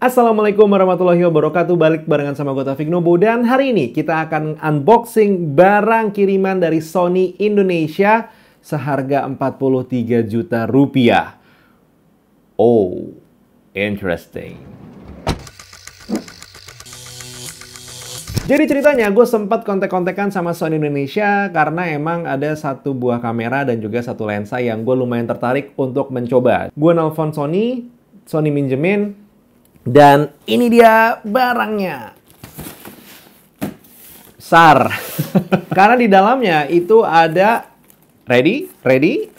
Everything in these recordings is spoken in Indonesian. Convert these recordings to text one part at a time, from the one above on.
Assalamualaikum warahmatullahi wabarakatuh. Balik barengan sama gue Taufik Nubu. Dan hari ini kita akan unboxing barang kiriman dari Sony Indonesia seharga 43 juta rupiah. Oh, interesting. Jadi ceritanya gue sempat kontek-kontekan sama Sony Indonesia karena emang ada satu buah kamera dan juga satu lensa yang gue lumayan tertarik untuk mencoba. Gue nelfon Sony minjemin, dan ini dia barangnya. SAR. Karena di dalamnya itu ada ready?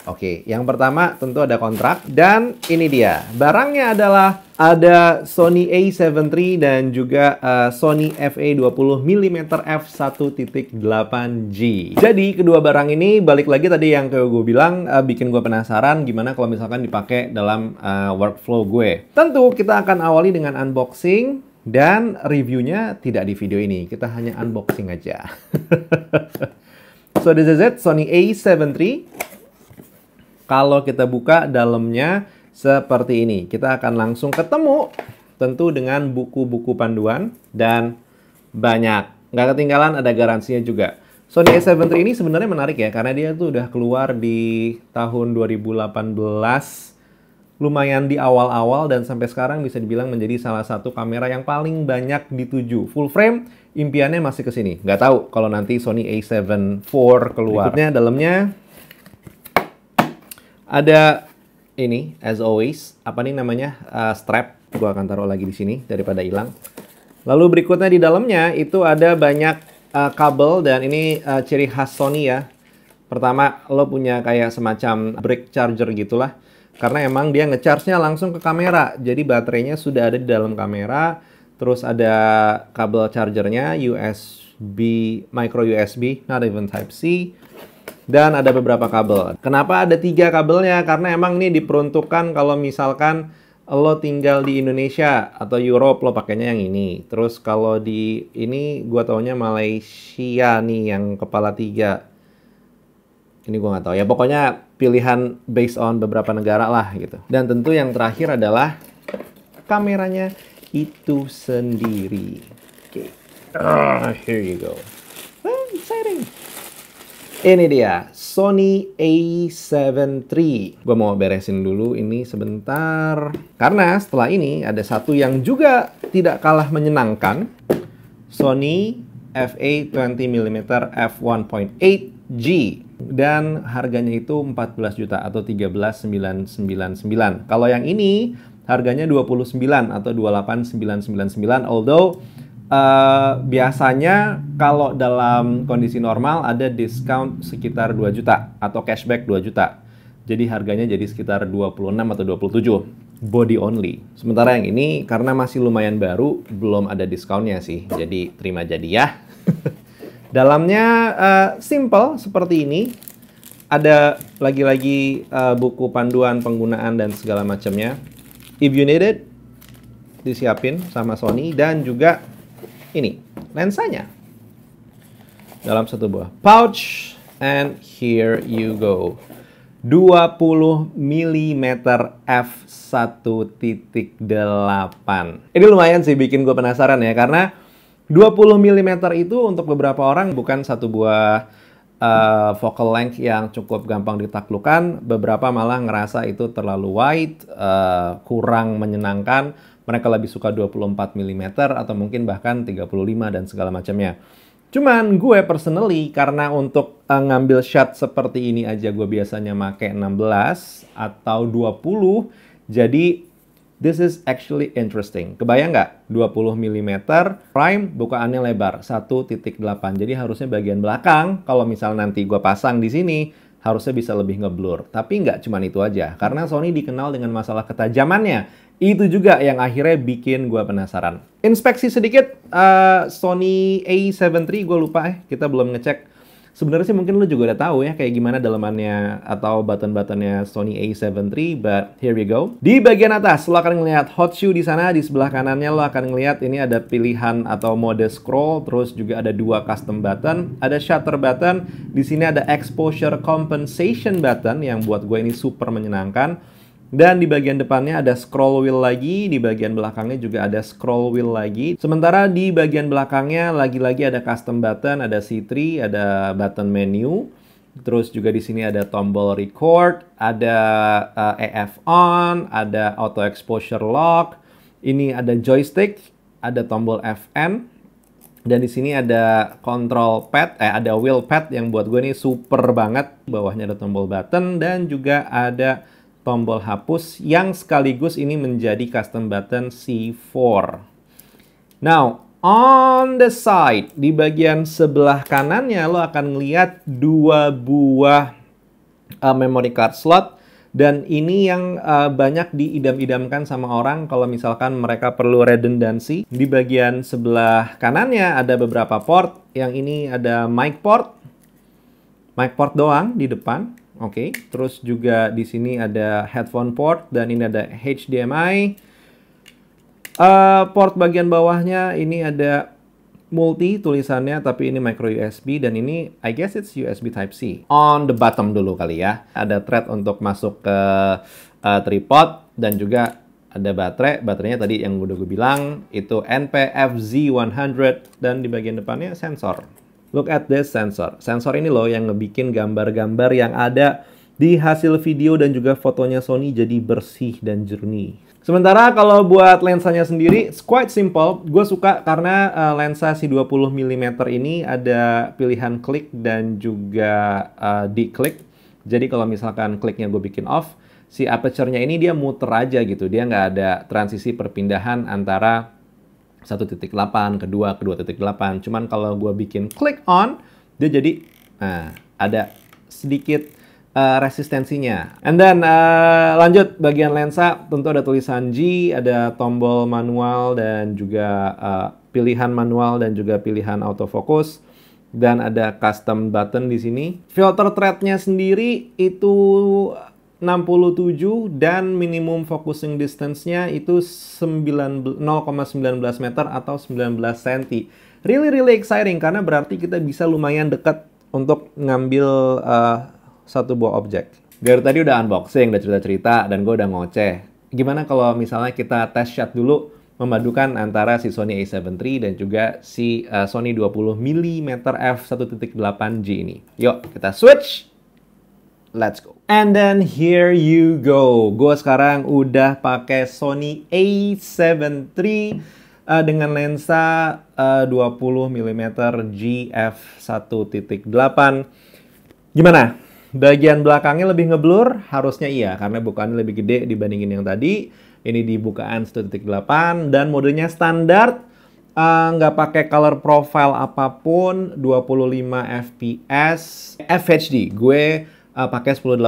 Oke, yang pertama tentu ada kontrak. Dan ini dia. Barangnya adalah ada Sony A7 III dan juga Sony FA20mm f1.8G. Jadi kedua barang ini balik lagi tadi yang kayak gue bilang bikin gue penasaran gimana kalau misalkan dipakai dalam workflow gue. Tentu kita akan awali dengan unboxing dan reviewnya tidak di video ini. Kita hanya unboxing aja. So this is it, Sony A7 III. Kalau kita buka dalamnya seperti ini. Kita akan langsung ketemu tentu dengan buku-buku panduan dan banyak. Nggak ketinggalan ada garansinya juga. Sony A7 III ini sebenarnya menarik ya, karena dia tuh udah keluar di tahun 2018. Lumayan di awal-awal dan sampai sekarang bisa dibilang menjadi salah satu kamera yang paling banyak dituju. Full frame, impiannya masih ke sini. Nggak tahu kalau nanti Sony A7 IV keluar. Berikutnya dalamnya ada ini, as always, apa nih namanya, strap. Gua akan taruh lagi di sini daripada hilang. Lalu berikutnya di dalamnya itu ada banyak kabel dan ini ciri khas Sony ya. Pertama, lo punya kayak semacam brick charger gitulah. Karena emang dia nge-charge-nya langsung ke kamera. Jadi baterainya sudah ada di dalam kamera. Terus ada kabel chargernya, USB, micro USB, not even Type-C. Dan ada beberapa kabel. Kenapa ada 3 kabelnya? Karena emang ini diperuntukkan kalau misalkan lo tinggal di Indonesia atau Europe, lo pakainya yang ini. Terus kalau di ini, gua taunya Malaysia nih yang kepala 3. Ini gue nggak tahu ya, pokoknya pilihan based on beberapa negara lah gitu. Dan tentu yang terakhir adalah kameranya itu sendiri. Oke, here you go. Exciting. Ini dia, Sony A7 III. Gue mau beresin dulu ini sebentar. Karena setelah ini ada satu yang juga tidak kalah menyenangkan. Sony FA20mm f1.8G. Dan harganya itu 14 juta atau 13.999. Kalau yang ini harganya 29 atau 28.999. Although biasanya kalau dalam kondisi normal ada diskon sekitar 2 juta atau cashback 2 juta. Jadi harganya jadi sekitar 26 atau 27. Body only. Sementara yang ini karena masih lumayan baru, belum ada diskonnya sih. Jadi terima jadi ya. Dalamnya simple seperti ini. Ada lagi-lagi buku panduan penggunaan dan segala macamnya. If you need it, disiapin sama Sony. Dan juga ini, lensanya. Dalam satu buah pouch. And here you go. 20mm f1.8. Ini lumayan sih bikin gue penasaran ya, karena 20mm itu untuk beberapa orang bukan satu buah focal length yang cukup gampang ditaklukkan. Beberapa malah ngerasa itu terlalu wide, kurang menyenangkan. Mereka lebih suka 24mm atau mungkin bahkan 35 dan segala macamnya. Cuman gue personally, karena untuk ngambil shot seperti ini aja gue biasanya pakai 16 atau 20. Jadi this is actually interesting. Kebayang nggak? 20mm prime, bukaannya lebar 1.8. Jadi harusnya bagian belakang, kalau misal nanti gue pasang di sini, harusnya bisa lebih ngeblur. Tapi nggak cuma itu aja. Karena Sony dikenal dengan masalah ketajamannya. Itu juga yang akhirnya bikin gue penasaran. Inspeksi sedikit, Sony A7 III gue lupa kita belum ngecek. Sebenarnya sih mungkin lu juga udah tahu ya kayak gimana dalamannya atau button-buttonnya Sony A7 III, but here we go. Di bagian atas lo akan ngelihat hot shoe di sana, di sebelah kanannya lo akan ngelihat ini ada pilihan atau mode scroll, terus juga ada 2 custom button, ada shutter button, di sini ada exposure compensation button yang buat gue ini super menyenangkan. Dan di bagian depannya ada scroll wheel lagi, di bagian belakangnya juga ada scroll wheel lagi. Sementara di bagian belakangnya lagi-lagi ada custom button, ada C3, ada button menu. Terus juga di sini ada tombol record, ada AF on, ada auto exposure lock. Ini ada joystick, ada tombol FN. Dan di sini ada control pad, ada wheel pad yang buat gue nih super banget. Bawahnya ada tombol button dan juga ada tombol hapus yang sekaligus ini menjadi custom button C4. Now, on the side, di bagian sebelah kanannya lo akan melihat dua buah memory card slot. Dan ini yang banyak diidam-idamkan sama orang kalau misalkan mereka perlu redundancy. Di bagian sebelah kanannya ada beberapa port. Yang ini ada mic port doang di depan. Oke, terus juga di sini ada headphone port dan ini ada HDMI. Port bagian bawahnya ini ada multi tulisannya, tapi ini micro USB dan ini I guess it's USB Type C. On the bottom dulu kali ya. Ada thread untuk masuk ke tripod dan juga ada baterai. Baterainya tadi yang udah gue bilang itu NP-FZ100 dan di bagian depannya sensor. Look at this sensor. Sensor ini loh yang ngebikin gambar-gambar yang ada di hasil video dan juga fotonya Sony jadi bersih dan jernih. Sementara kalau buat lensanya sendiri, it's quite simple. Gue suka karena lensa si 20 mm ini ada pilihan klik dan juga di-klik. Jadi kalau misalkan kliknya gue bikin off, si aperture-nya ini dia muter aja gitu. Dia nggak ada transisi perpindahan antara 1.8 ke 2.8. Cuman kalau gue bikin click on, dia jadi ada sedikit resistensinya. And then lanjut bagian lensa, tentu ada tulisan G, ada tombol manual dan juga pilihan manual dan juga pilihan autofocus. Dan ada custom button di sini. Filter thread-nya sendiri itu 67 dan minimum focusing distance-nya itu 0,19 meter atau 19 cm. Really exciting karena berarti kita bisa lumayan dekat untuk ngambil satu buah objek. Dari tadi udah unboxing, udah cerita-cerita dan gue udah ngoceh. Gimana kalau misalnya kita test shot dulu memadukan antara si Sony a7 III dan juga si Sony 20 mm f1.8G ini. Yuk kita switch. Let's go. And then here you go. Gue sekarang udah pakai Sony a7 III dengan lensa 20 mm g/f1.8. Gimana? Bagian belakangnya lebih ngeblur? Harusnya iya, karena bukaannya lebih gede dibandingin yang tadi. Ini di bukaan 1.8 dan modenya standar. Nggak pakai color profile apapun, 25 fps, FHD. Gue pakai 1080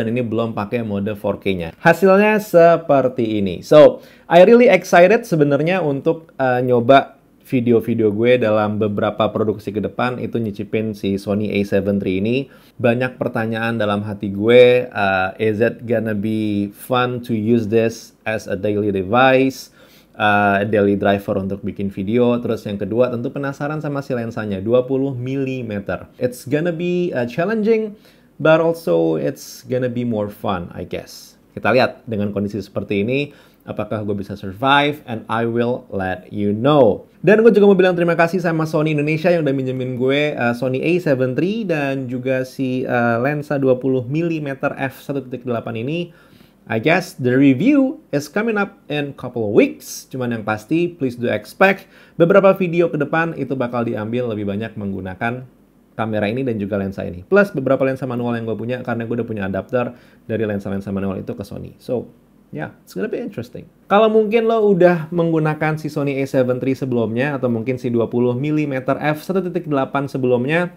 dan ini belum pakai mode 4K-nya. Hasilnya seperti ini. So, I really excited sebenarnya untuk nyoba video-video gue dalam beberapa produksi ke depan itu nyicipin si Sony a7 III ini. Banyak pertanyaan dalam hati gue, is it gonna be fun to use this as a daily device? Daily driver untuk bikin video. Terus yang kedua tentu penasaran sama si lensanya 20 mm. It's gonna be challenging, but also it's gonna be more fun, I guess. Kita lihat dengan kondisi seperti ini, apakah gue bisa survive, and I will let you know. Dan gue juga mau bilang terima kasih sama Sony Indonesia yang udah minjemin gue Sony a7 III dan juga si lensa 20 mm f1.8 ini. I guess the review is coming up in couple of weeks. Cuman yang pasti, please do expect beberapa video ke depan itu bakal diambil lebih banyak menggunakan kamera ini dan juga lensa ini. Plus beberapa lensa manual yang gue punya karena gue udah punya adapter dari lensa-lensa manual itu ke Sony. So, yeah, it's gonna be interesting. Kalau mungkin lo udah menggunakan si Sony a7 III sebelumnya atau mungkin si 20 mm f1.8 sebelumnya,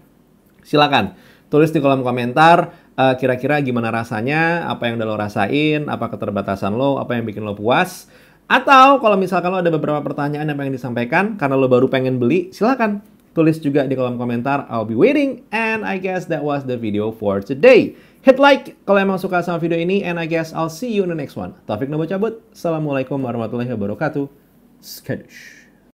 silakan tulis di kolom komentar kira-kira gimana rasanya, apa yang udah lo rasain, apa keterbatasan lo, apa yang bikin lo puas. Atau kalau misalkan lo ada beberapa pertanyaan yang pengen disampaikan karena lo baru pengen beli, silakan tulis juga di kolom komentar. I'll be waiting. And I guess that was the video for today. Hit like kalau emang suka sama video ini, and I guess I'll see you in the next one. Taufik Nabo cabut. Assalamualaikum warahmatullahi wabarakatuh. Skadush.